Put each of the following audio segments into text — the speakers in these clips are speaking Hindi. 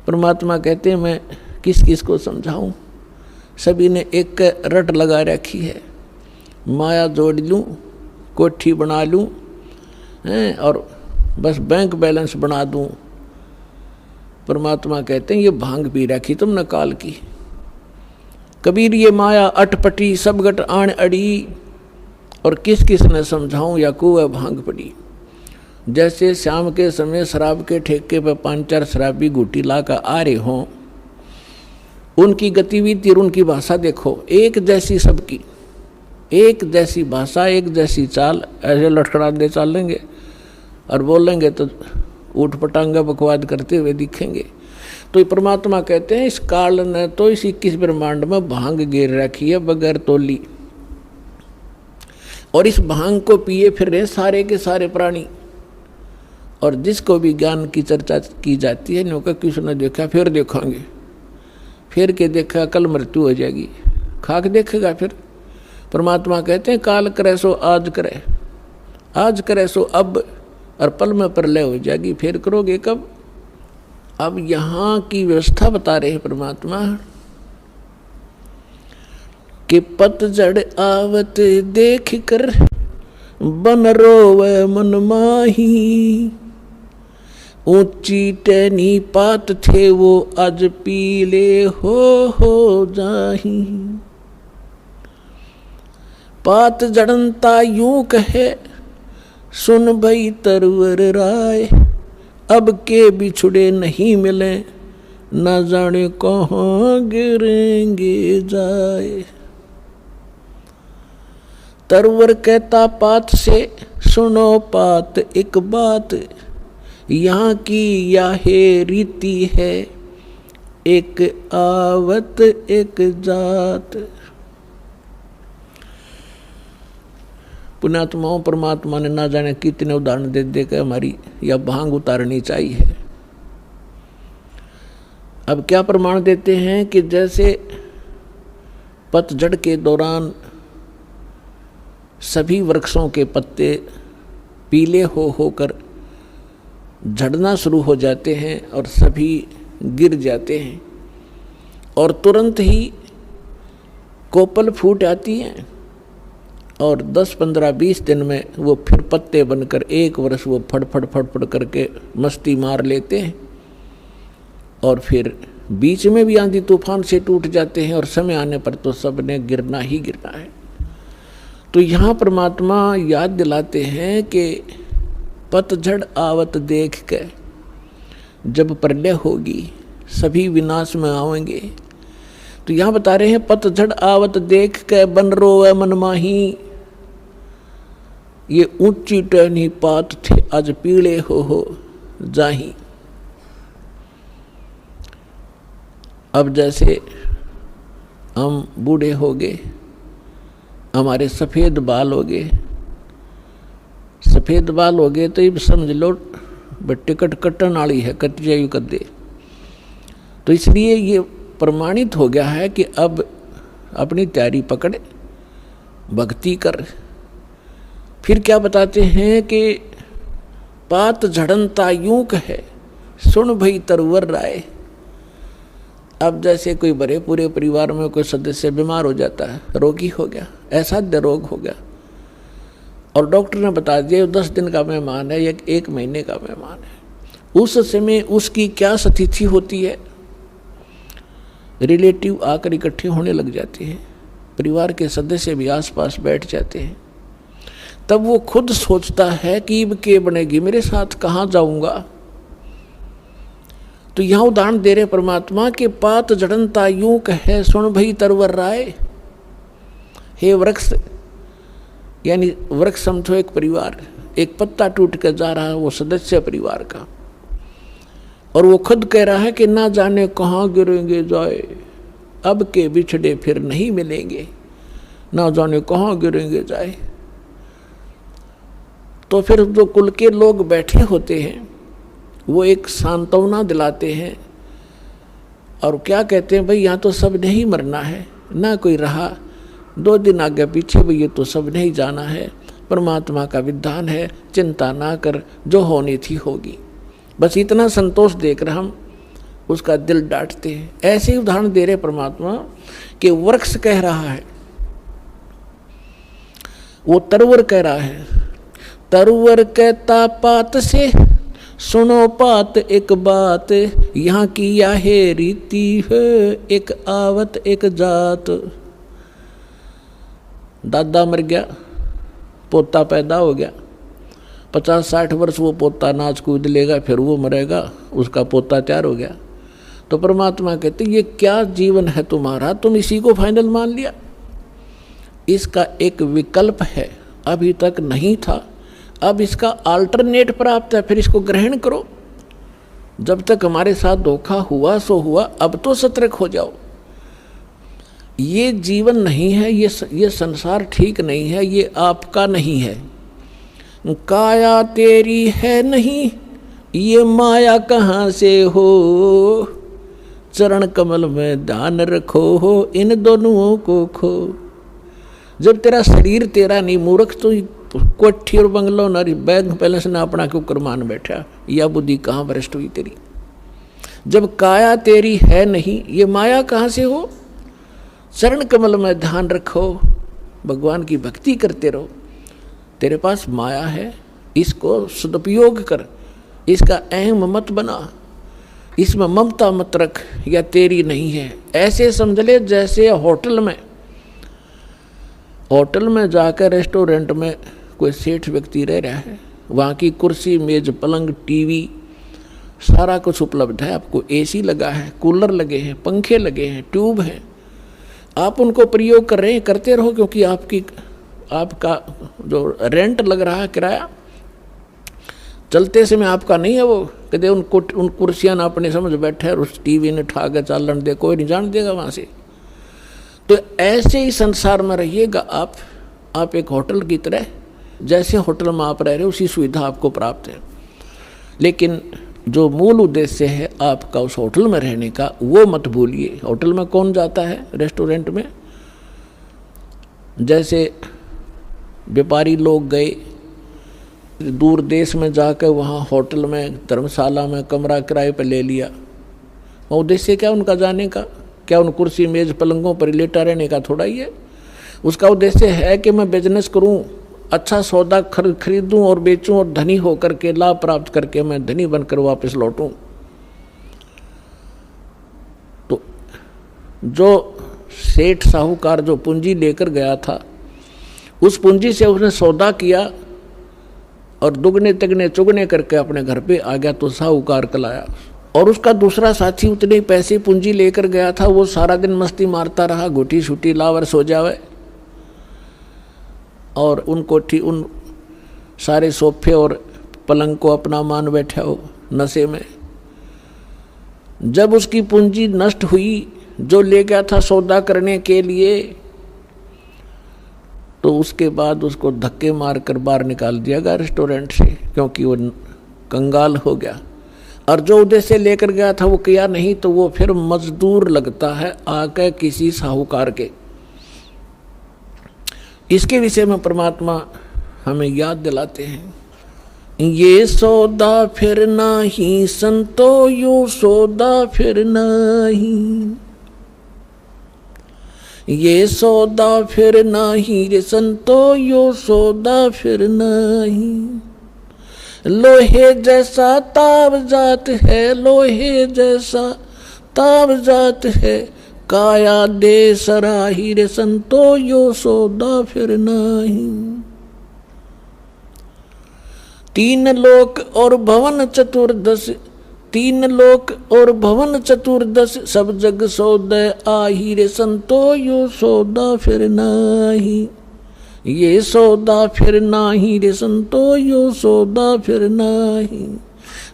परमात्मा कहते हैं मैं किस किस को समझाऊं, सभी ने एक रट लगा रखी है, माया जोड़ लूं, कोठी बना लूं हैं और बस बैंक बैलेंस बना दूं। परमात्मा कहते हैं ये भांग पी रखी तुमने काल की। कबीर ये माया अटपटी सब गट आण अड़ी, और किस किस ने समझाऊं या कुएं भांग पड़ी। जैसे शाम के समय शराब के ठेके पर 5-4 शराबी घूटी ला कर आ रहे हों, उनकी गतिविधि और उनकी भाषा देखो, एक जैसी सबकी, एक जैसी भाषा, एक जैसी चाल, ऐसे लटखड़ाते चलेंगे और बोलेंगे तो ऊट पटांगा बकवाद करते हुए दिखेंगे। तो ये परमात्मा कहते हैं इस काल ने तो इस 21 ब्रह्मांड में भांग गिर रखी है बगैर तोली, और इस भांग को पिए फिर रहे सारे के सारे प्राणी। और जिसको भी ज्ञान की चर्चा की जाती है न्यों का किसने देखा फिर देखेंगे, फिर के देखा कल मृत्यु हो जाएगी, खाक देखेगा फिर। परमात्मा कहते हैं काल करे सो आज करे, आज करे सो अब, और पल में प्रलय हो जाएगी, फिर करोगे कब। अब यहाँ की व्यवस्था बता रहे हैं परमात्मा कि पतझड़ आवत देख कर बन रोवे मन माही, ऊंची टहनी पात थे वो आज पीले हो जाही। पात जड़नता यूं कहे सुन भई तरवर राय, अब के बिछुड़े नहीं मिले न जाने कहाँ गिरेंगे जाए। तरवर कहता पात से सुनो पात एक बात, यहाँ की याहे रीति है एक आवत एक जात। पुण्यात्माओं परमात्मा ने ना जाने कितने उदाहरण दे दे के हमारी यह भांग उतारनी चाहिए। अब क्या प्रमाण देते हैं कि जैसे पतझड़ के दौरान सभी वृक्षों के पत्ते पीले होकर झड़ना शुरू हो जाते हैं और सभी गिर जाते हैं, और तुरंत ही कोपल फूट आती हैं, और 10, 15, 20 दिन में वो फिर पत्ते बनकर 1 वर्ष वो फड़ करके मस्ती मार लेते हैं, और फिर बीच में भी आंधी तूफान से टूट जाते हैं, और समय आने पर तो सब ने गिरना ही गिरना है। तो यहाँ परमात्मा याद दिलाते हैं कि पतझड़ आवत देख के जब प्रलय होगी सभी विनाश में आवेंगे। तो यहाँ बता रहे हैं पतझड़ आवत देख के बन रोवे मन माही, ये ऊंची टहनी पात थे आज पीले हो जाही। अब जैसे हम बूढ़े हो गए, हमारे सफ़ेद बाल हो गए, सफ़ेद बाल हो गए तो ये समझ लो टिकट कटन वाली है, कट जायु कर दे। तो इसलिए ये प्रमाणित हो गया है कि अब अपनी तैयारी पकड़, भक्ति कर। फिर क्या बताते हैं कि पात झड़नता यूं कहे सुन भई तरवर राय। अब जैसे कोई बड़े पूरे परिवार में कोई सदस्य बीमार हो जाता है, रोगी हो गया, असाध्य रोग हो गया, और डॉक्टर ने बता दिया 10 दिन का मेहमान है या 1 महीने का मेहमान है। उस समय उसकी क्या स्थिति होती है, रिलेटिव आकर इकट्ठे होने लग जाते हैं, परिवार के सदस्य भी आसपास बैठ जाते हैं। तब वो खुद सोचता है कि अब के बनेगी, मेरे साथ कहाँ जाऊंगा। तो यहाँ उदाहरण दे रहे परमात्मा के पात जड़नता यूं कहे सुन भई तरवर राय। हे वृक्ष, यानी वृक्ष समझो एक परिवार, एक पत्ता टूट कर जा रहा है वो सदस्य परिवार का, और वो खुद कह रहा है कि ना जाने कहाँ गिरेंगे जाए, अब के बिछड़े फिर नहीं मिलेंगे, ना जाने कहाँ गिरेंगे जाए। तो फिर जो कुल के लोग बैठे होते हैं वो एक सांत्वना दिलाते हैं, और क्या कहते हैं भाई यहाँ तो सब नहीं मरना है, ना कोई रहा 2 दिन आगे पीछे भी ये तो सब नहीं जाना है, परमात्मा का विधान है, चिंता ना कर, जो होनी थी होगी। बस इतना संतोष देकर हम उसका दिल डांटते हैं। ऐसे ही उदाहरण दे रहे परमात्मा कि वृक्ष कह रहा है, वो तरवर कह रहा है, तरवर कहता पात से सुनो पात एक बात, यहाँ की यह रीति है एक आवत एक जात। दादा मर गया, पोता पैदा हो गया, 50-60 वर्ष वो पोता नाच कूद लेगा, फिर वो मरेगा, उसका पोता तैयार हो गया। तो परमात्मा कहते ये क्या जीवन है तुम्हारा, तुम इसी को फाइनल मान लिया। इसका एक विकल्प है, अभी तक नहीं था, अब इसका अल्टरनेट प्राप्त है, फिर इसको ग्रहण करो। जब तक हमारे साथ धोखा हुआ सो हुआ, अब तो सतर्क हो जाओ। ये जीवन नहीं है, ये संसार ठीक नहीं है, ये आपका नहीं है। काया तेरी है नहीं, ये माया कहाँ से हो, चरण कमल में ध्यान रखो हो, इन दोनों को खो। जब तेरा शरीर तेरा नहीं, मूर्ख तो कोठी और बंगलो नारी बैंक बैलेंस ना अपना क्यों कर मान बैठा, यह बुद्धि कहाँ भ्रष्ट हुई तेरी। जब काया तेरी है नहीं, ये माया कहाँ से हो, चरण कमल में ध्यान रखो, भगवान की भक्ति करते रहो। तेरे पास माया है, इसको सदुपयोग कर, इसका अहम मत बना, इसमें ममता मत रख, या तेरी नहीं है। ऐसे समझ ले जैसे होटल में जाकर रेस्टोरेंट में कोई सेठ व्यक्ति रह रहा है, वहाँ की कुर्सी मेज पलंग टीवी सारा कुछ उपलब्ध है, आपको एसी लगा है, कूलर लगे हैं, पंखे लगे हैं, ट्यूब हैं, आप उनको प्रयोग कर रहे हैं, करते रहो, क्योंकि आपका जो रेंट लग रहा है, किराया चलते समय आपका नहीं है। वो कहते उन कुर्सियाँ ना अपने समझ बैठे और उस टीवी ने ठा के चालन दे, कोई नहीं जान देगा वहाँ से। तो ऐसे ही संसार में रहिएगा आप एक होटल की तरह, जैसे होटल में आप रह रहे हो उसी सुविधा आपको प्राप्त है, लेकिन जो मूल उद्देश्य है आपका उस होटल में रहने का, वो मत भूलिए। होटल में कौन जाता है रेस्टोरेंट में? जैसे व्यापारी लोग गए दूर देश में जाकर वहाँ होटल में धर्मशाला में कमरा किराए पर ले लिया, वो उद्देश्य क्या उनका जाने का? क्या उन कुर्सी मेज पलंगों पर लेटा रहने का थोड़ा ही है। उसका उद्देश्य है कि मैं बिजनेस करूं, अच्छा सौदा खरीदूं और बेचूं और धनी होकर के लाभ प्राप्त करके मैं धनी बनकर वापस लौटूं। तो जो सेठ साहूकार जो पूंजी लेकर गया था, उस पूंजी से उसने सौदा किया और दुगने तिगने चुगने करके अपने घर पे आ गया, तो साहूकार कलाया। और उसका दूसरा साथी उतने पैसे पूंजी लेकर गया था, वो सारा दिन मस्ती मारता रहा, घुटी छुटी लावर सो जावे, और उन सारे सोफे और पलंग को अपना मान बैठा हो नशे में। जब उसकी पूंजी नष्ट हुई, जो ले गया था सौदा करने के लिए, तो उसके बाद उसको धक्के मारकर बाहर निकाल दिया गया रेस्टोरेंट से, क्योंकि वो कंगाल हो गया। और जो उद्देश्य लेकर गया था वो किया नहीं, तो वो फिर मजदूर लगता है आके किसी साहूकार के। इसके विषय में परमात्मा हमें याद दिलाते हैं, ये सौदा फिर नहीं संतो, यो सौदा फिर नहीं, ये सौदा फिर नहीं रे संतो, यो सौदा फिर नहीं। लोहे जैसा ताव जात है, लोहे जैसा ताव जात है, काया दे सराही रे संतो, यो सौदा फिर नहीं। 3 लोक और भवन चतुर्दश, 3 लोक और भवन चतुर्दश, सब जग सौदे आही रे संतो, यो सौदा फिर नाही। ये सौदा फिर नाही रे संतो, यो सौदा फिर नाही।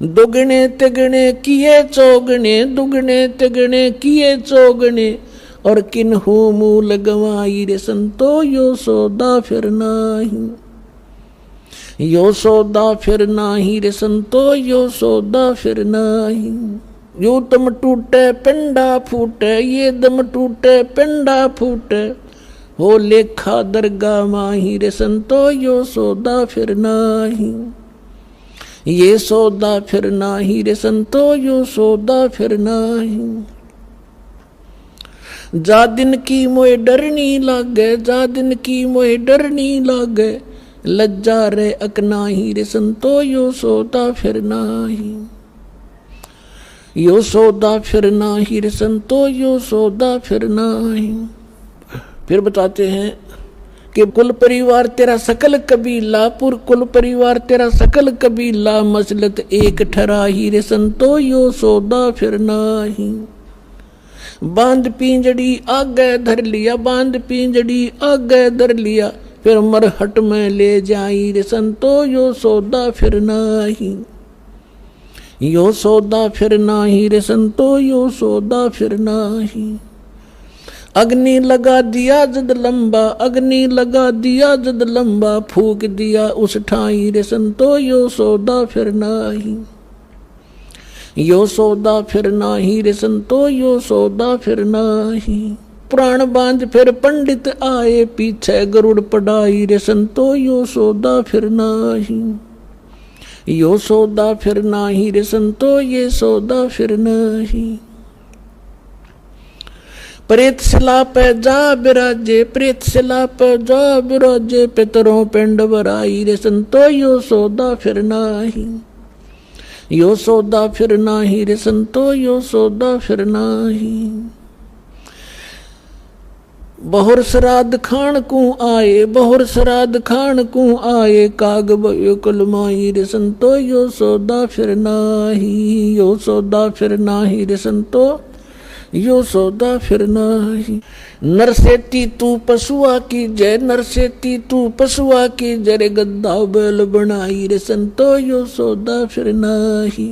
दुगने तिगने किए चौगने, दुगने तिगने किए चौगने, और किन्हू मूल गवाई रे संतो, यो सौदा फिर नाही। यो सौदा फिर नाही रे संतो, यो सौदा फिर नाही। यो दम टूटे पिंडा फूटे, ये दम टूटे पिंडा फूटे, हो लेखा दरगाह माही रे संतो, यो सौदा फिर नाही। ये सौदा फिर नाही रे संतो, यो सौदा फिर नाही। जा दिन की मोए डरनी लागे, जा दिन की मोए डरनी लागे, लज्जा रे अकनाही रे संतो, यो सौदा फिर नाही। यो सौदा फिर नाही रे संतो, यो सौदा फिर नाही। फिर बताते हैं कि कुल परिवार तेरा सकल कबीला, पुर कुल परिवार तेरा सकल कबीला, मसलत एक ठराही रे संतो, यो सौदा फिर नाही। बांध पिंजड़ी आगे धर लिया, बांध पिंजड़ी आगे धर लिया, फिर मरहट में ले जाई रे संतो, यो सौदा फिर नाही। यो सौदा फिर नाही रे संतो, यो सौदा फिर नाही। अग्नि लगा दिया जद लंबा, अग्नि लगा दिया जद लंबा, फूक दिया उस ठाई रे संतो, यो सौदा फिर नाही। यो सौदा फिर नाही रे संतो, यो सौदा फिर नाही। प्राण बांध फिर पंडित आए, पीछे गरुड़ पढ़ाई रे संतो, यो सौदा फिर नाही। यो सौदा फिर नाही रे संतो, ये सौदा फिर नाही। प्रेत शिला पे जा बिराजे, प्रेत शिला पे जा बिराजे, पितरों पिंड बराई रे संतो, यो सौदा फिर नाही। यो सौदा फिर नाही रे संतो, यो सौदा फिर नाही। बहुर श्राद्ध खान को आए, बहुर श्राद्ध खान को आए, काग भयो कुलमाई रे संतो, यो सौदा फिर नाही। यो सौदा फिर नाही रे संतो, यो सौदा फिर नाही। नरसेती तू पशुआ की जय, नरसेती तू पशुआ की जय, रे गद्दा बैल बनाई रे संतो, यो सौदा फिर नाही।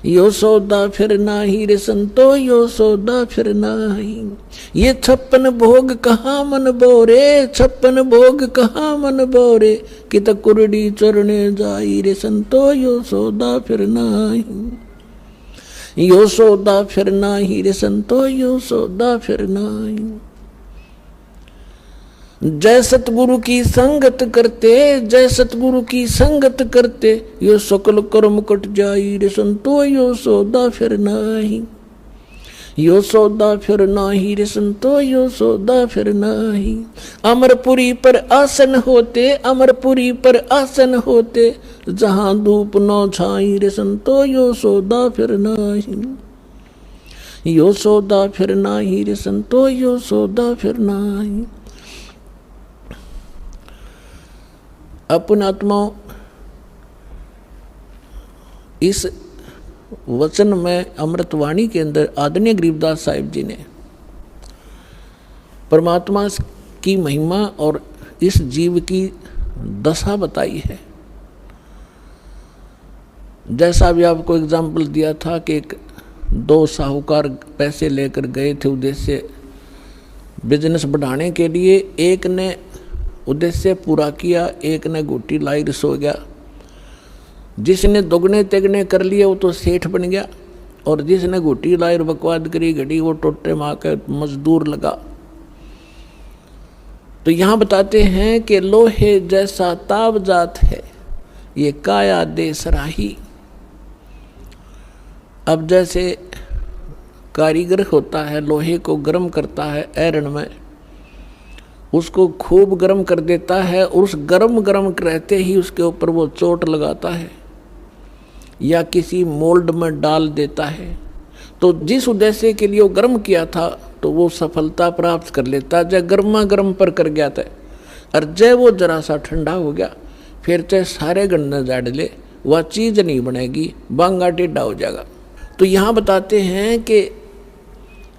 यो सौदा फिर नाही रे संतो, यो सौदा फिर नाही। ये 56 भोग कहाँ मन बोरे, 56 भोग कहाँ मन बोरे, कित कुरडी चरणे जाई रे संतो, यो सौदा फिर नाही। यो सौदा फिर नाही रे संतो, यो सौदा फिर नाही। जय सतगुरु की संगत करते, जय सतगुरु की संगत करते, यो सकल कर्म कट जाई रे संतो, यो सौदा फिर नाही। यो सौदा फिर नाही रे संतो, यो सौदा फिर नाही। अमरपुरी पर आसन होते, अमरपुरी पर आसन होते, जहां धूप न छाई रे संतो, यो सौदा फिर नाही। यो सौदा फिर नाही रे संतो, यो सौदा फिर नाही। अपने आत्माओं, इस वचन में अमृतवाणी के अंदर आदरणीय गरीबदास साहिब जी ने परमात्मा की महिमा और इस जीव की दशा बताई है। जैसा भी आपको एग्जाम्पल दिया था कि एक 2 साहूकार पैसे लेकर गए थे उद्देश्य बिजनेस बढ़ाने के लिए, एक ने उद्देश्य पूरा किया, एक ने घुट्टी लाई सो गया। जिसने दोगुने तेगने कर लिए वो तो सेठ बन गया, और जिसने घुट्टी लाई बकवाद करी घड़ी वो टोटे माँ के मजदूर लगा। तो यहाँ बताते हैं कि लोहे जैसा ताव जात है, ये काया दे सराही। अब जैसे कारीगर होता है, लोहे को गर्म करता है ऐरन में, उसको खूब गर्म कर देता है, और उस गर्म रहते ही उसके ऊपर वो चोट लगाता है या किसी मोल्ड में डाल देता है, तो जिस उद्देश्य के लिए वो गर्म किया था तो वो सफलता प्राप्त कर लेता। जब गर्मा गर्म पर कर गया था, और जब वो जरा सा ठंडा हो गया, फिर चाहे सारे गन्ने जाड़ ले, वह चीज़ नहीं बनेगी, बांगा टेढ़ा हो जाएगा। तो यहाँ बताते हैं कि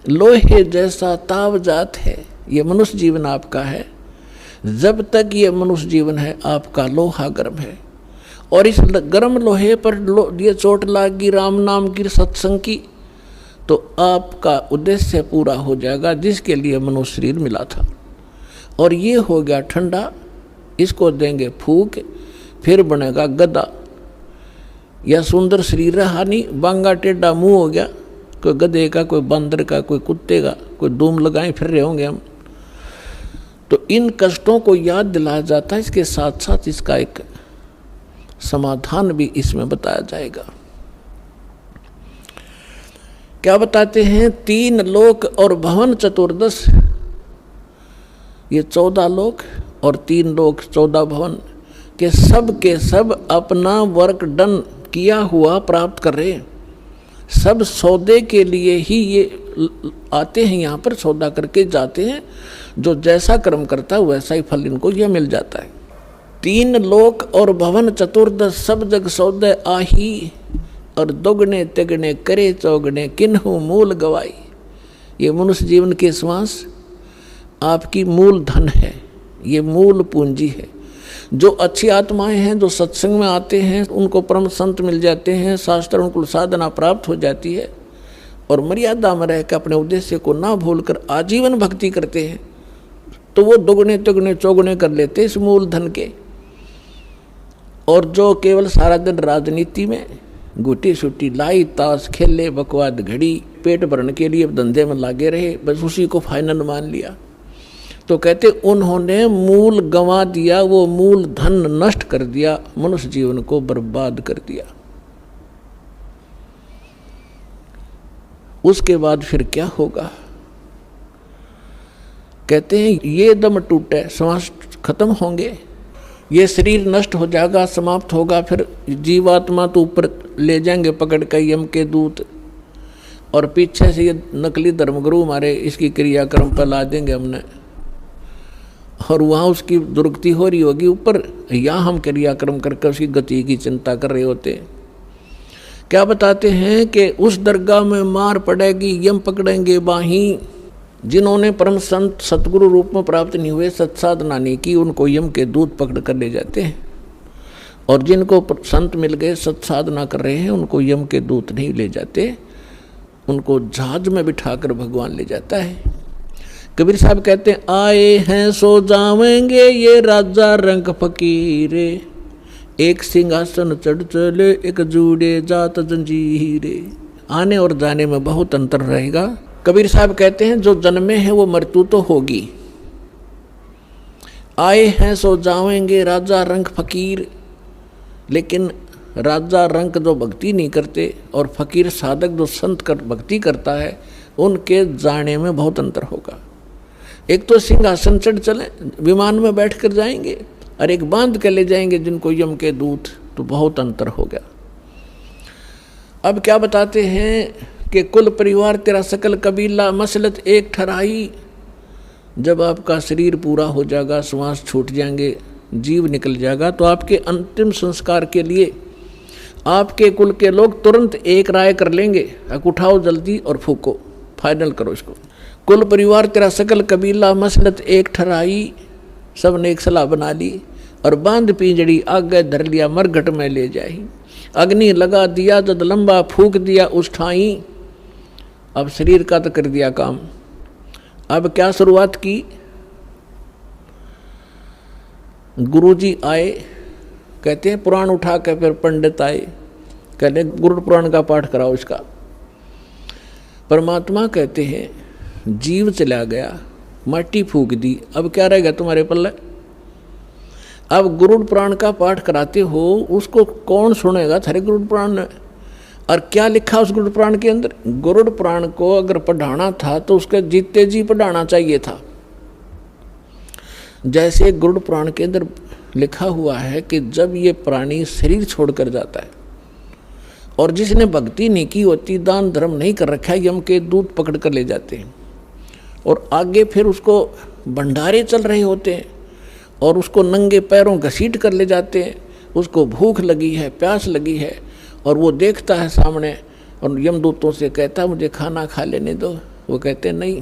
लोहे जैसा ताव जात है, ये मनुष्य जीवन आपका है। जब तक ये मनुष्य जीवन है आपका लोहा गर्म है, और इस गर्म लोहे पर ये चोट लागी राम नाम की सत्संग की, तो आपका उद्देश्य पूरा हो जाएगा जिसके लिए मनुष्य शरीर मिला था। और ये हो गया ठंडा, इसको देंगे फूक, फिर बनेगा गधा। या सुंदर शरीर रहा नहीं, बांगा टेढ़ा मुंह हो गया, कोई गधे का, कोई बंदर का, कोई कुत्ते का, कोई धूम लगाए फिर रहे होंगे हम। तो इन कष्टों को याद दिलाया जाता है, इसके साथ साथ इसका एक समाधान भी इसमें बताया जाएगा। क्या बताते हैं? 3 लोक और भवन चतुर्दश, ये 14 लोक और 3 लोक 14 भवन के सब अपना वर्क डन किया हुआ प्राप्त कर रहे हैं। सब सौदे के लिए ही ये आते हैं, यहाँ पर सौदा करके जाते हैं। जो जैसा कर्म करता है वैसा ही फल इनको यह मिल जाता है। 3 लोक और भवन चतुर्दश सब जग सौदे आही, और दोगुने तिगुने करे चौगुने किन्हु मूल गवाई। ये मनुष्य जीवन के श्वास आपकी मूल धन है, ये मूल पूंजी है। जो अच्छी आत्माएं हैं, जो सत्संग में आते हैं, उनको परम संत मिल जाते हैं, शास्त्र उनको साधना प्राप्त हो जाती है, और मर्यादा में रहकर अपने उद्देश्य को ना भूलकर आजीवन भक्ति करते हैं, तो वो दोगुने तिगुने चौगुने कर लेते इस मूल धन के। और जो केवल सारा दिन राजनीति में गुटी सुटी लाई ताश खेले बकवाद घड़ी पेट भरने के लिए धंधे में लागे रहे, बस उसी को फाइनल मान लिया, तो कहते उन्होंने मूल गंवा दिया, वो मूल धन नष्ट कर दिया, मनुष्य जीवन को बर्बाद कर दिया। उसके बाद फिर क्या होगा? कहते हैं ये दम टूटे, श्वास खत्म होंगे, ये शरीर नष्ट हो जाएगा, समाप्त होगा। फिर जीवात्मा तो ऊपर ले जाएंगे पकड़ कर यम के दूत, और पीछे से ये नकली धर्मगुरु हमारे इसकी क्रियाक्रम पर ला देंगे हमने, और वहाँ उसकी दुर्गति हो रही होगी ऊपर, यहाँ हम क्रियाक्रम करके उसकी गति की चिंता कर रहे होते। क्या बताते हैं कि उस दरगाह में मार पड़ेगी, यम पकड़ेंगे बाहीं। जिन्होंने परम संत सतगुरु रूप में प्राप्त नहीं हुए, सत्साधना नहीं की, उनको यम के दूत पकड़ कर ले जाते हैं, और जिनको संत मिल गए सत्साधना कर रहे हैं, उनको यम के दूत नहीं ले जाते, उनको जहाज में बिठाकर भगवान ले जाता है। कबीर साहब कहते हैं आए हैं सो जावेंगे ये राजा रंग फकीरे, एक सिंहासन चढ़ चले एक जूड़े जात जंजीरे। आने और जाने में बहुत अंतर रहेगा। कबीर साहब कहते हैं जो जन्मे हैं वो मृत्यु तो होगी। आए हैं सो जावेंगे राजा रंग फकीर, लेकिन राजा रंग जो भक्ति नहीं करते और फकीर साधक जो संत कर भक्ति करता है, उनके जाने में बहुत अंतर होगा। एक तो सिंहासन चढ़ चले विमान में बैठ कर जाएंगे, और एक बांध के ले जाएंगे जिनको यम के दूत, तो बहुत अंतर हो गया। अब क्या बताते हैं कि कुल परिवार तेरा सकल कबीला मसलत एक ठहराई। जब आपका शरीर पूरा हो जाएगा, श्वास छूट जाएंगे, जीव निकल जाएगा, तो आपके अंतिम संस्कार के लिए आपके कुल के लोग तुरंत एक राय कर लेंगे, उठाओ जल्दी और फूको, फाइनल करो इसको। कुल परिवार तेरा सकल कबीला मसलत एक ठहराई, सब ने एक सलाह बना ली, और बांध पिंजड़ी आगे धर लिया मरघट में ले जाई। अग्नि लगा दिया जद लंबा फूक दिया उस ठाई। अब शरीर का तो कर दिया काम। अब क्या शुरुआत की? गुरुजी आए, कहते हैं पुराण उठा के, फिर पंडित आए, कहते गुरु पुराण का पाठ कराओ इसका। परमात्मा कहते हैं जीव चला गया, माटी फूक दी, अब क्या रहेगा तुम्हारे पल्ले? अब गुरुड़ पुराण का पाठ कराते हो, उसको कौन सुनेगा? थारे गुरुड़ पुराण ने। और क्या लिखा उस गुरुड़ पुराण के अंदर? गुरुड़ पुराण को अगर पढ़ाना था तो उसके जीते जी पढ़ाना चाहिए था। जैसे गुरुड़ पुराण के अंदर लिखा हुआ है कि जब ये प्राणी शरीर छोड़कर जाता है, और जिसने भक्ति नहीं की होती, दान धर्म नहीं कर रखा है, यम के दूत पकड़ कर ले जाते हैं, और आगे फिर उसको भंडारे चल रहे होते हैं, और उसको नंगे पैरों घसीट कर ले जाते हैं। उसको भूख लगी है, प्यास लगी है, और वो देखता है सामने, और यमदूतों से कहता है मुझे खाना खा लेने दो। वो कहते हैं नहीं,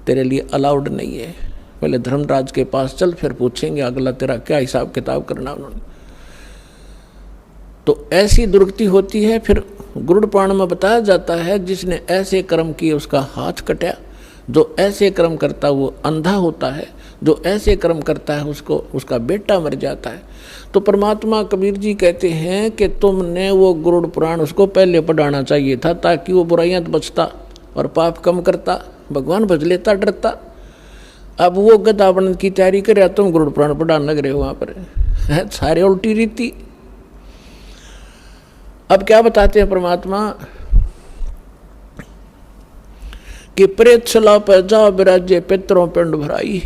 तेरे लिए अलाउड नहीं है, पहले धर्मराज के पास चल, फिर पूछेंगे अगला तेरा क्या हिसाब किताब करना उन्होंने। तो ऐसी दुर्गति होती है। फिर गुरुड़ पुराण में बताया जाता है जिसने ऐसे कर्म किए उसका हाथ कटा, जो ऐसे कर्म करता वो अंधा होता है, जो ऐसे कर्म करता है उसको उसका बेटा मर जाता है। तो परमात्मा कबीर जी कहते हैं कि तुमने वो गुरुड़ पुराण उसको पहले पढ़ाना चाहिए था, ताकि वो बुराइयां बचता और पाप कम करता, भगवान भज लेता, डरता। अब वो गदा बनने की तैयारी करे, तुम गुरुड़ पुराण पढ़ाने लग रहे हो वहाँ पर। सारे उल्टी रीति। अब क्या बताते हैं परमात्मा कि प्रेत सला पर जा बिराजे पितरों पिंड भराई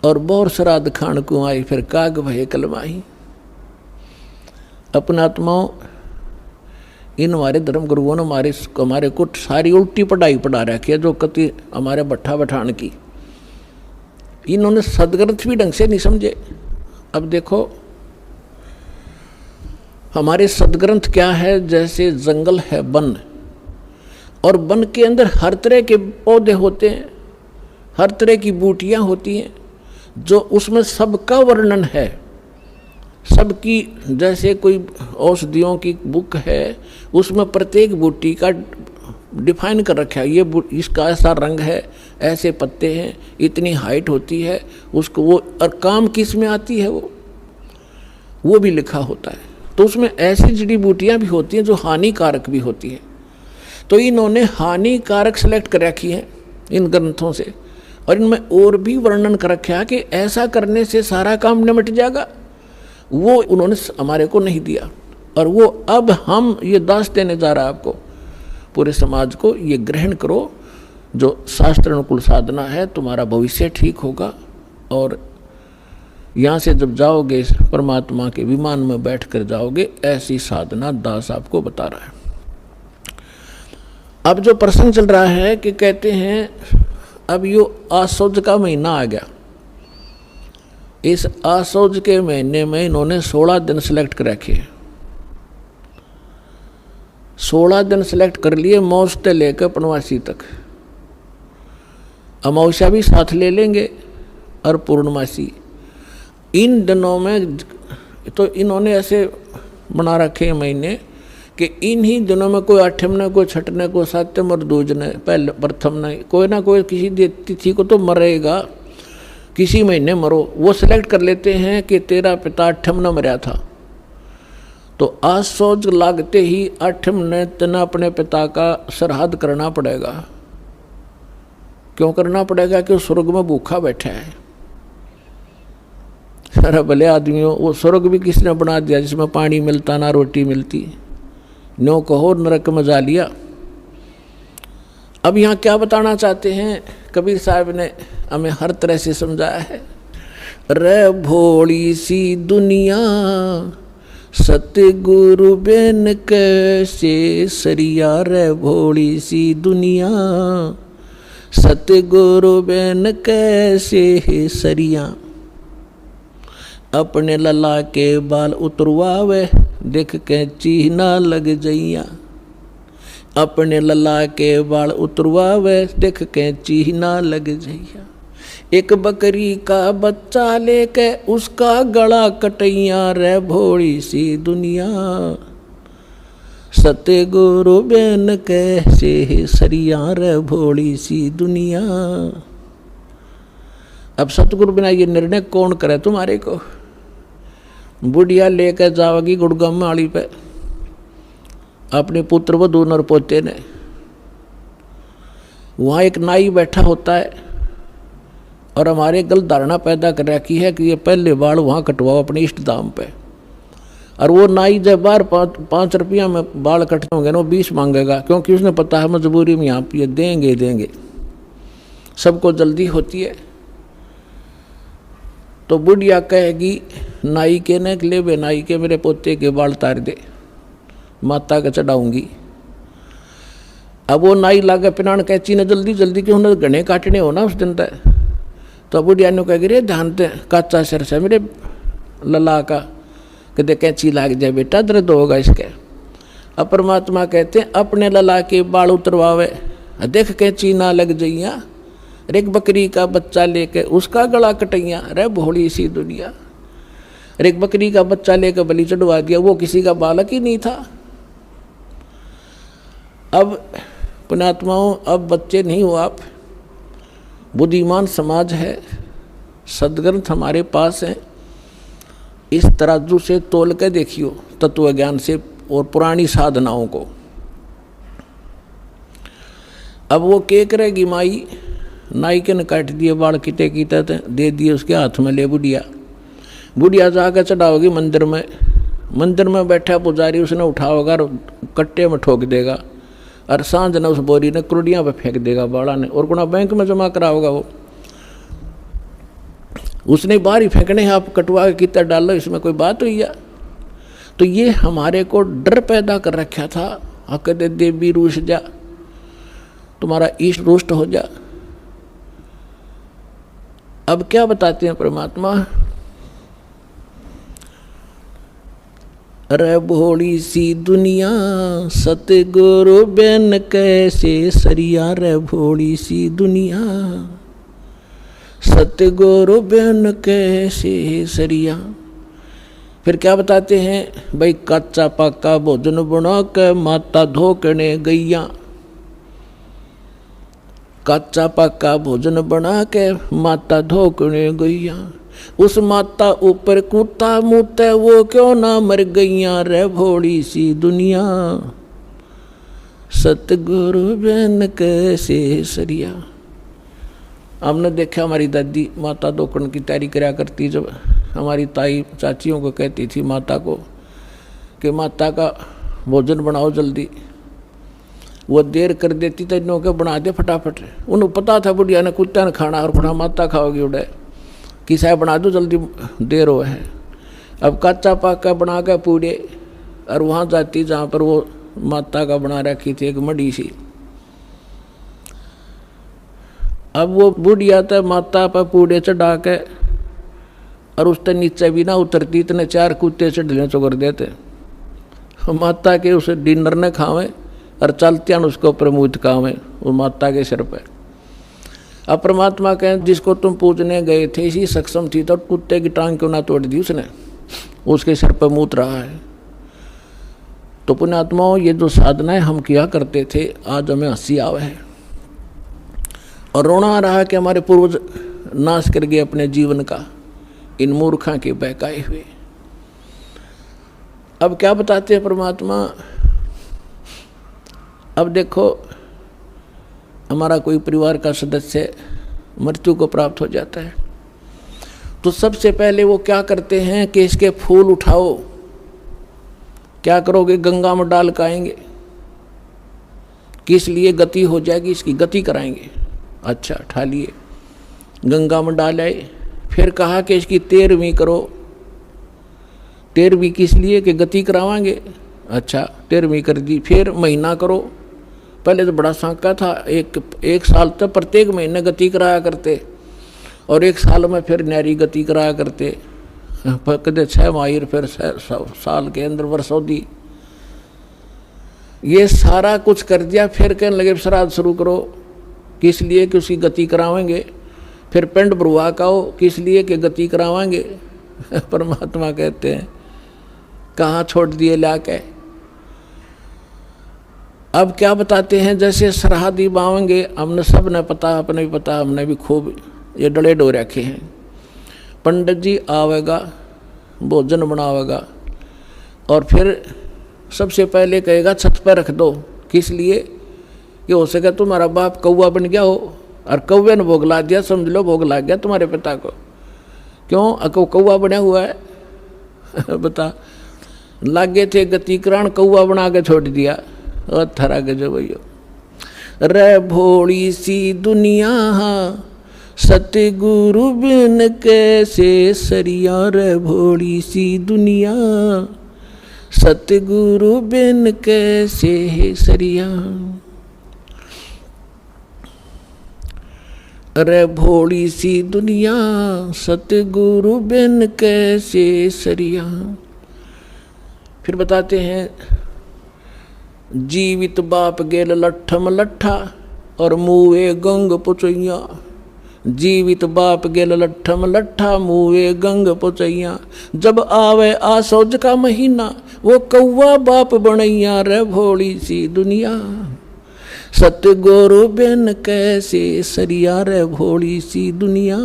और बोर श्राद्ध खान को आई फिर काग भय कलमाही। अपना आत्माओं इन हमारे धर्म गुरुओं ने हमारे को सारी उल्टी पढ़ाई पढ़ा रखी है, जो कति हमारे भट्ठा बठान की। इन्होंने सदग्रंथ भी ढंग से नहीं समझे। अब देखो हमारे सदग्रंथ क्या है, जैसे जंगल है वन, और वन के अंदर हर तरह के पौधे होते हैं, हर तरह की बूटियां होती हैं, जो उसमें सबका वर्णन है, सबकी। जैसे कोई औषधियों की बुक है, उसमें प्रत्येक बूटी का डिफाइन कर रखा है, ये इसका ऐसा रंग है, ऐसे पत्ते हैं, इतनी हाइट होती है उसको, वो और काम किस में आती है वो भी लिखा होता है। तो उसमें ऐसी जड़ी बूटियाँ भी होती हैं जो हानिकारक भी होती हैं। तो इन्होंने हानिकारक सेलेक्ट कर रखी है इन ग्रंथों से, और इनमें और भी वर्णन कर रखा है कि ऐसा करने से सारा काम निमट जाएगा। वो उन्होंने हमारे को नहीं दिया, और वो अब हम ये दास देने जा रहा है आपको, पूरे समाज को, ये ग्रहण करो। जो शास्त्र अनुकूल साधना है, तुम्हारा भविष्य ठीक होगा। और यहाँ से जब जाओगे परमात्मा के विमान में बैठ कर जाओगे, ऐसी साधना दास आपको बता रहा है। अब जो प्रसंग चल रहा है कि कहते हैं अब यो आसौज का महीना आ गया। इस आसौज के महीने में इन्होंने 16 दिन सेलेक्ट कर रखे। 16 दिन सेलेक्ट कर लिए, मौज से लेकर पूर्णमासी तक। अमावस्या भी साथ ले लेंगे और पूर्णमासी। इन दिनों में तो इन्होंने ऐसे बना रखे महीने कि इन्हीं दिनों में कोई आठम ने, कोई छठने, कोई सातम और दूज ने, पहले प्रथम ने, कोई ना कोई किसी तिथि को तो मरेगा, किसी महीने मरो। वो सिलेक्ट कर लेते हैं कि तेरा पिता आठम न मरा था, तो आज सोच लागते ही आठम ने तना अपने पिता का श्राद्ध करना पड़ेगा। क्यों करना पड़ेगा? कि स्वर्ग में भूखा बैठा है। सारा भले आदमियों, वो स्वर्ग भी किसने बना दिया जिसमें पानी मिलता ना रोटी मिलती। नो कहो नरक में जा लिया। अब यहाँ क्या बताना चाहते हैं कबीर साहब ने हमें हर तरह से समझाया है। रे भोली सी दुनिया सतगुरु बेन कैसे सरिया, रे भोली सी दुनिया सतगुरु बेन कैसे सरिया। अपने लला के बाल उतरवावे देख के चीना लग जइया। अपने लला के बाल उतरवावे देख के चीना लग जइया। एक बकरी का बच्चा लेके उसका गला कटैया, रे भोली सी दुनिया सतगुरु बेन कैसे सरिया, रे भोली सी दुनिया। अब सतगुरु बिना ये निर्णय कौन करे तुम्हारे को? बुढ़िया लेकर जाओगी गुड़गाम आड़ी पे अपने पुत्र वधू नर पोते ने। वहाँ एक नाई बैठा होता है और हमारे गलत धारणा पैदा कर रखी है कि ये पहले बाल वहाँ कटवाओ अपने इष्ट दाम पे। और वो नाई जब बार 5 रुपया में बाल कटते होंगे ना, वो 20 मांगेगा, क्योंकि उसने पता है मजबूरी में यहाँ पे देंगे। सबको जल्दी होती है। तो बुढ़िया कहेगी नाई के ने ले बे नाई के मेरे पोते के बाल तार दे, माता के चढ़ाऊंगी। अब वो नाई लागे पिनान कैची ने जल्दी क्यों उन्हें घने काटने हो ना उस दिन तक। तो बुढ़िया ने कहेगी रे ध्यान दे काचा सिर से मेरे लला का, कहते कैंची लाग जाए बेटा दर्द होगा इसके। अब परमात्मा कहते हैं अपने लला के बाल उतरवावे देख कैंची ना लग जइया। एक बकरी का बच्चा लेके उसका गला कटैया, रे भोली सी दुनिया। एक बकरी का बच्चा लेकर बलि चढ़वा दिया, वो किसी का बालक ही नहीं था। अब पुण्यात्माओं, अब बच्चे नहीं हो आप, बुद्धिमान समाज है, सदग्रंथ हमारे पास है। इस तराजू से तोल के देखियो तत्व ज्ञान से और पुरानी साधनाओं को। अब वो क्या करेगी माई? नाई के ने काट दिए बाल किटे दे दिए उसके हाथ में, ले बुढ़िया जाकर चढ़ाओगी मंदिर में मंदिर में बैठा पुजारी उसने उठा होगा और कट्टे में ठोक देगा, और सांझ ने उस बोरी ने कुर्डियाँ पे फेंक देगा बाड़ा ने, और गुना बैंक में जमा करा होगा वो, उसने बाहर ही फेंकने हैं, आप कटवा के कितना डालो, इसमें कोई बात हुई है? तो ये हमारे को डर पैदा कर रखा था। कहते देवी रूठ जा, तुम्हारा ईष्ट रुष्ट हो जा। अब क्या बताते हैं परमात्मा, रे भोली सी दुनिया सतगुरु बिन कैसे सरिया, रे भोली सी दुनिया सतगुरु बिन कैसे सरिया। फिर क्या बताते हैं भाई, कच्चा पक्का भोजन बना के माता धोकने गैया, कच्चा पक्का भोजन बना के माता धोकने गैया, उस माता ऊपर कुत्ता मुते वो क्यों ना मर गैया, रे भोली सी दुनिया सतगुरु बिन कैसे सरिया। हमने देखा हमारी दादी माता धोकन की तैयारी कराया करती, जब हमारी ताई चाचियों को कहती थी माता को कि माता का भोजन बनाओ जल्दी, वो देर कर देती तो इन्हों के बना दे फटाफट। उन्हें पता था बुढ़िया ने कुत्ता ने खाना, और बड़ा माता खाओगी उड़े कि साहब बना दो जल्दी देर हो है। अब कच्चा पक्का बना के पूरे, और वहाँ जाती जहाँ पर वो माता का बना रखी थी एक मड़ी सी, अब वो बुढ़िया तो माता पर पूड़े चढ़ा के, और उससे नीचे भी ना उतरती, इतने 4 कुत्ते चढ़ने चुकर देते, माता के उसे डिनर न खावे और चलते हैं उसको प्रमोद खावे वो माता के सिर पे। अब परमात्मा कहें जिसको तुम पूजने गए थे इसी सक्षम थी तो कुत्ते की टांग क्यों ना तोड़ दी उसने, उसके सिर पर मूत रहा है। तो पुण्यात्माओं, ये जो साधनाएं हम किया करते थे आज हमें हंसी आवे है और रोना आ रहा है कि हमारे पूर्वज नाश कर गए अपने जीवन का इन मूर्खा के बहकाए हुए। अब क्या बताते हैं परमात्मा, अब देखो हमारा कोई परिवार का सदस्य मृत्यु को प्राप्त हो जाता है तो सबसे पहले वो क्या करते हैं कि इसके फूल उठाओ। क्या करोगे? गंगा में डाल के आएंगे, किस लिए? गति हो जाएगी, इसकी गति कराएंगे। अच्छा, उठा लिए, गंगा में डाल आए। फिर कहा कि इसकी 13वीं करो। 13वीं किस लिए? कि गति करावांगे। अच्छा, 13वीं कर दी। फिर महीना करो। पहले तो बड़ा सांका था, एक साल तक प्रत्येक महीने गति कराया करते और 1 साल में फिर न्यारी गति कराया करते। कदे 6 माहिर, फिर साल के अंदर वर्षों ये सारा कुछ कर दिया। फिर कहने लगे श्राद्ध शुरू करो, किस लिए? कि उसकी गति करावेंगे। फिर पिंड भरुआ काओ, किस लिए? कि गति करावांगे। परमात्मा कहते हैं कहाँ छोड़ दिए लाके। अब क्या बताते हैं, जैसे श्राद्ध बावेंगे, हमने सब ने पता, अपने भी पता, हमने भी खूब ये डले डो रखे हैं। पंडित जी आवेगा, भोजन बनावेगा और फिर सबसे पहले कहेगा छत पर रख दो। किस लिए? कि हो सके तुम्हारा बाप कौवा बन गया हो और कौवे ने भोग ला दिया, समझ लो भोग ला गया तुम्हारे पिता को। क्यों? कौवा बना हुआ है। बता, लागे थे गति करान, कौवा बना के छोड़ दिया। और थरा के जो भैया, रे भोली सी दुनिया सतगुरु बिन कैसे सरिया, रे भोली सी दुनिया सतगुरु बिन कैसे सरिया। रे भोली सी दुनिया सतगुरु बिन कैसे सरिया। फिर बताते हैं, जीवित बाप गेल लट्ठम लट्ठा और मुए गंग पुचैया। जीवित बाप गेल लट्ठम लट्ठा, मुए गंग पुचैया। जब आवे आसौज का महीना, वो कौवा बाप बनैया। रे भोली सी दुनिया सतगुरु बिन कैसे सरिया, रे भोली सी दुनिया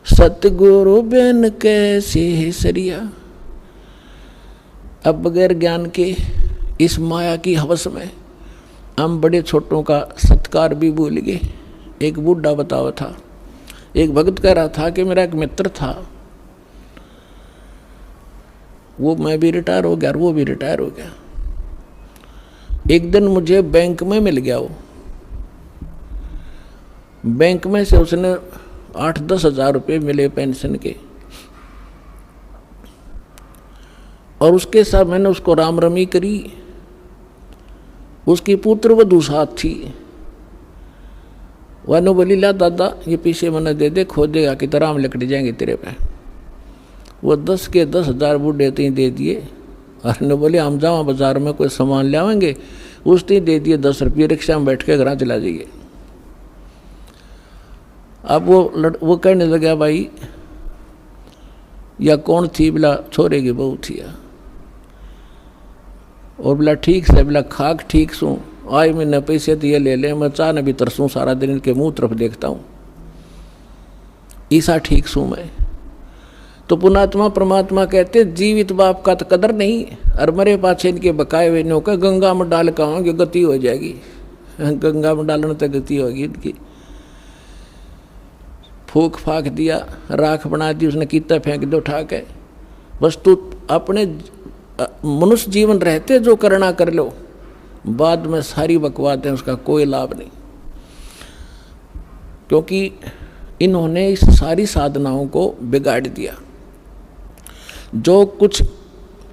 सतगुरु बिन कैसे सरिया। अब बगैर ज्ञान के इस माया की हवस में हम बड़े छोटों का सत्कार भी भूल गए। एक बूढ़ा बतावा था, एक भक्त कह रहा था कि मेरा एक मित्र था, वो मैं भी रिटायर हो गया और वो भी रिटायर हो गया। एक दिन मुझे बैंक में मिल गया वो, बैंक में से उसने 8-10 हज़ार रुपये मिले पेंशन के, और उसके साथ मैंने उसको राम रमी करी। उसकी पुत्र वधू साथ थी। वह ने बोली ला दादा ये पीछे मैंने दे दे, खो देगा कि तरह हम लकड़ी जाएंगे तेरे पे। वो 10 के 10 हज़ार बूढ़े तीन दे दिए, और ने बोले हम जाओ बाजार में कोई सामान ले आवेंगे, उस तीन दे दिए 10 रुपये, रिक्शा में बैठ के घर चला जाइए। अब वो कहने लगा भाई या कौन थी, बोला छोरे की बहू थी। और बोला ठीक से, बोला खाक ठीक सू, आज मैंने पैसे दिए ले ले, मैं चाह न भी तरसूँ सारा दिन इनके मुंह तरफ देखता हूँ, ईसा ठीक सू मैं। तो पुणात्मा परमात्मा कहते जीवित बाप का तो कदर नहीं, और मरे पाछे इनके बकाए हुए नो का गंगा में डाल कहोगे गति हो जाएगी। गंगा में डालने तक गति होगी इनकी। फूक फाक दिया, राख बना दी उसने, कीता फेंक दो उठा के। बस तू अपने मनुष्य जीवन रहते जो करना कर लो, बाद में सारी बकवाद है उसका कोई लाभ नहीं। क्योंकि इन्होंने इस सारी साधनाओं को बिगाड़ दिया। जो कुछ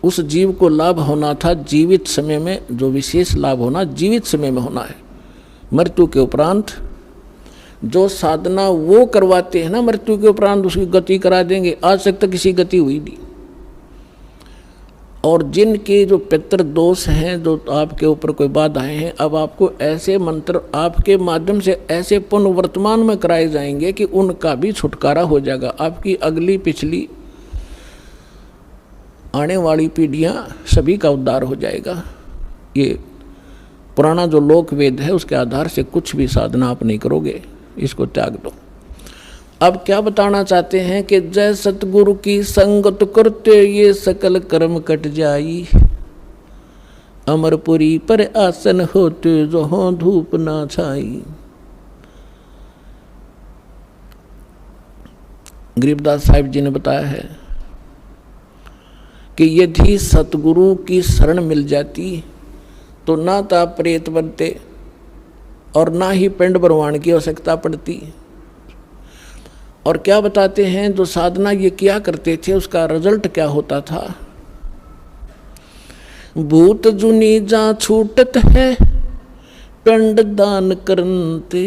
उस जीव को लाभ होना था जीवित समय में, जो विशेष लाभ होना जीवित समय में होना है, मृत्यु के उपरांत जो साधना वो करवाते हैं ना, मृत्यु के उपरांत उसकी गति करा देंगे। आज तक तो किसी गति हुई नहीं। और जिनके जो पितृ दोष हैं, जो आपके ऊपर कोई बाधाएं हैं, अब आपको ऐसे मंत्र आपके माध्यम से ऐसे पुनर्वर्तमान में कराए जाएंगे कि उनका भी छुटकारा हो जाएगा। आपकी अगली पिछली आने वाली पीढ़ियां सभी का उद्धार हो जाएगा। ये पुराना जो लोक वेद है उसके आधार से कुछ भी साधना आप नहीं करोगे, इसको त्याग दो। अब क्या बताना चाहते हैं कि जय सतगुरु की संगत करते ये सकल कर्म कट जाई, अमरपुरी पर आसन होते जो हो धूप ना छाई। गरीबदास साहिब जी ने बताया है कि यदि सतगुरु की शरण मिल जाती तो ना तो आप प्रेत बनते और ना ही पिंड भरवान की आवश्यकता पड़ती। और क्या बताते हैं, जो साधना ये किया करते थे उसका रिजल्ट क्या होता था। भूत जुनी जा छूटत है पिंड दान करते,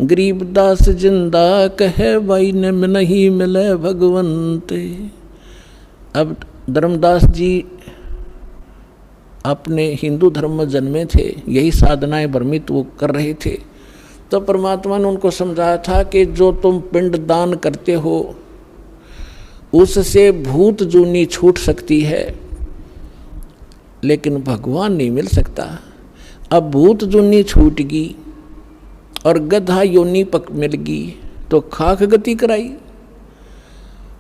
गरीबदास जिंदा कहे भाई ने नहीं मिले भगवंते। अब धर्मदास जी अपने हिंदू धर्म में जन्मे थे, यही साधनाएं भ्रमित वो कर रहे थे। तो परमात्मा ने उनको समझाया था कि जो तुम पिंड दान करते हो उससे भूत जूनी छूट सकती है, लेकिन भगवान नहीं मिल सकता। अब भूत जूनी छूट गई और गधा योनी पक मिल गई तो खाक गति कराई।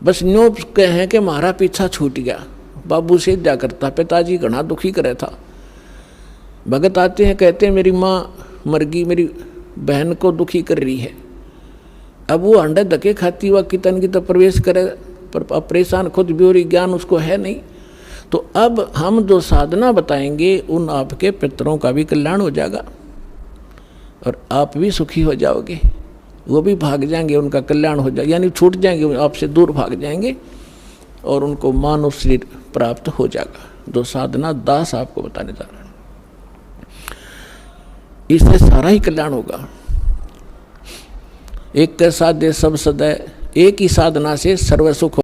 बस न्यो कहें कि हमारा पीछा छूट गया। बाबू से जा करता, पिताजी घना दुखी करे था। भगत आते हैं, कहते हैं मेरी माँ मर गई, मेरी बहन को दुखी कर रही है। अब वो अंडे धके खाती हुआ कितन की तो प्रवेश करे, पर परेशान खुद भी हो रही, ज्ञान उसको है नहीं। तो अब हम जो साधना बताएंगे उन आपके पितरों का भी कल्याण हो जाएगा और आप भी सुखी हो जाओगे, वो भी भाग जाएंगे, उनका कल्याण हो जाएगा, यानी छूट जाएंगे, आपसे दूर भाग जाएंगे और उनको मानव शरीर प्राप्त हो जाएगा। जो साधना दास आपको बताने जा रहा है, इससे सारा ही कल्याण होगा। एक के साथ दे सब सदै, एक ही साधना से सर्व सुख।